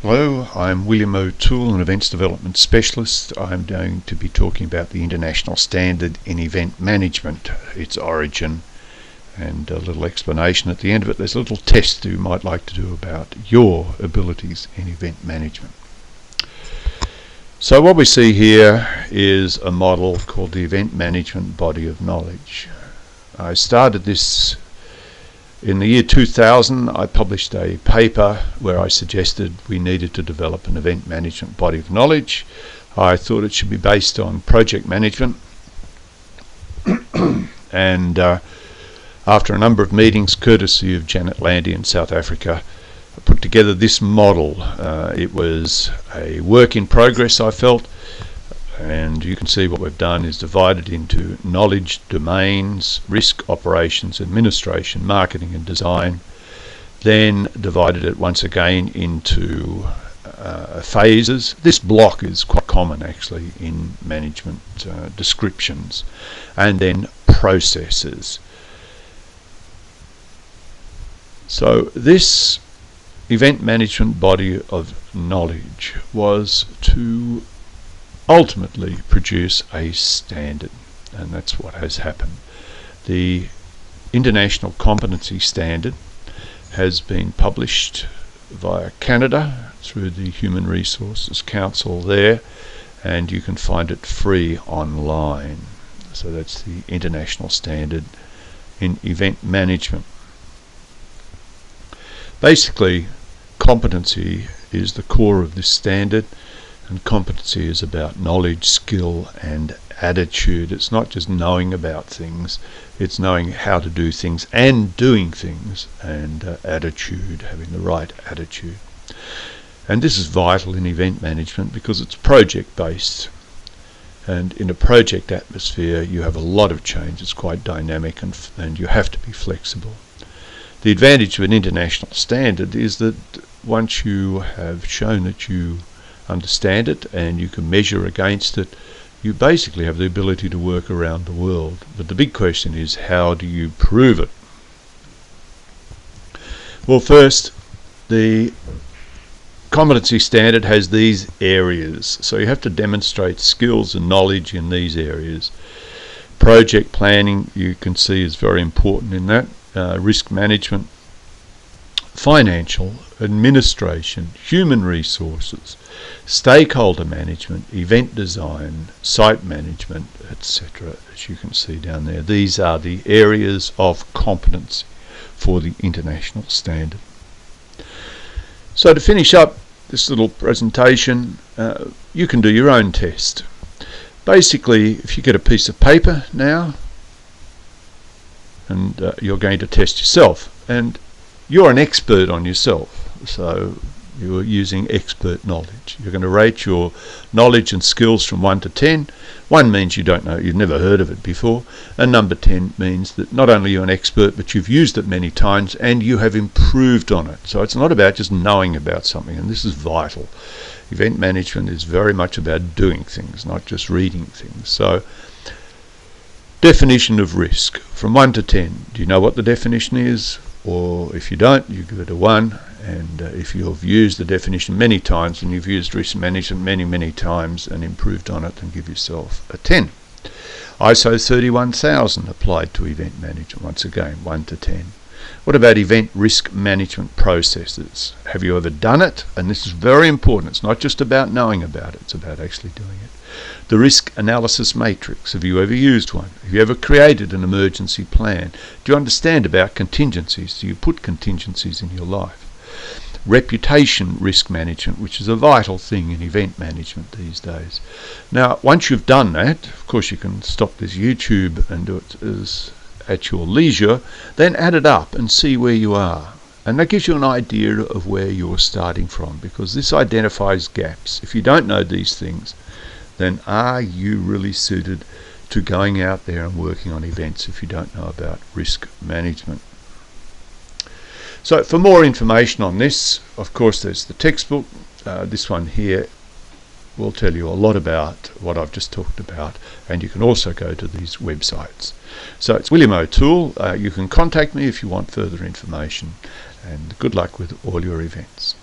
Hello, I'm William O'Toole, an Events Development Specialist. I'm going to be talking about the International Standard in Event Management, its origin, and a little explanation at the end of it. There's a little test you might like to do about your abilities in event management. So what we see here is a model called the Event Management Body of Knowledge. I started this in the year 2000. I published a paper where I suggested we needed to develop an event management body of knowledge. I thought it should be based on project management. And after a number of meetings, courtesy of Janet Landy in South Africa, I put together this model. It was a work in progress, I felt, and you can see what we've done is divided into knowledge domains, risk, operations, administration, marketing and design, then divided it once again into phases. This block is quite common actually in management descriptions, and then processes. So this event management body of knowledge was to ultimately produce a standard, and that's what has happened. The International Competency Standard has been published via Canada through the Human Resources Council there, and you can find it free online. So that's the International Standard in Event Management. Basically, competency is the core of this standard. And competency is about knowledge, skill and attitude. It's not just knowing about things, it's knowing how to do things and doing things, and attitude, having the right attitude. And this is vital in event management because it's project based, and in a project atmosphere you have a lot of change. It's quite dynamic, and you have to be flexible. The advantage of an international standard is that once you have shown that you understand it and you can measure against it, you basically have the ability to work around the world. But the big question is, how do you prove it? Well, first, the competency standard has these areas, so you have to demonstrate skills and knowledge in these areas. Project planning, you can see, is very important in that. Risk management, financial, administration, human resources, stakeholder management, event design, site management, etc. As you can see down there, these are the areas of competence for the international standard. So to finish up this little presentation, you can do your own test. Basically, if you get a piece of paper now, and you're going to test yourself, and you're an expert on yourself, so you're using expert knowledge. You're going to rate your knowledge and skills from 1 to 10. 1 means you don't know, you've never heard of it before, and number 10 means that not only you're an expert, but you've used it many times and you have improved on it. So it's not about just knowing about something, and this is vital. Event management is very much about doing things, not just reading things. So definition of risk from 1 to 10. Do you know what the definition is? Or if you don't, you give it a 1, and if you've used the definition many times and you've used risk management many times and improved on it, then give yourself a 10. ISO 31000 applied to event management, once again 1 to 10. What about event risk management processes? Have you ever done it? And this is very important. It's not just about knowing about it, it's about actually doing it. The risk analysis matrix, have you ever used one? Have you ever created an emergency plan? Do you understand about contingencies? Do you put contingencies in your life? Reputation risk management, which is a vital thing in event management these days. Now, once you've done that, of course you can stop this YouTube and do it at your leisure, then add it up and see where you are. And that gives you an idea of where you're starting from, because this identifies gaps. If you don't know these things, then are you really suited to going out there and working on events if you don't know about risk management? So for more information on this, of course, there's the textbook. This one here will tell you a lot about what I've just talked about, and you can also go to these websites. So it's William O'Toole. You can contact me if you want further information, and good luck with all your events.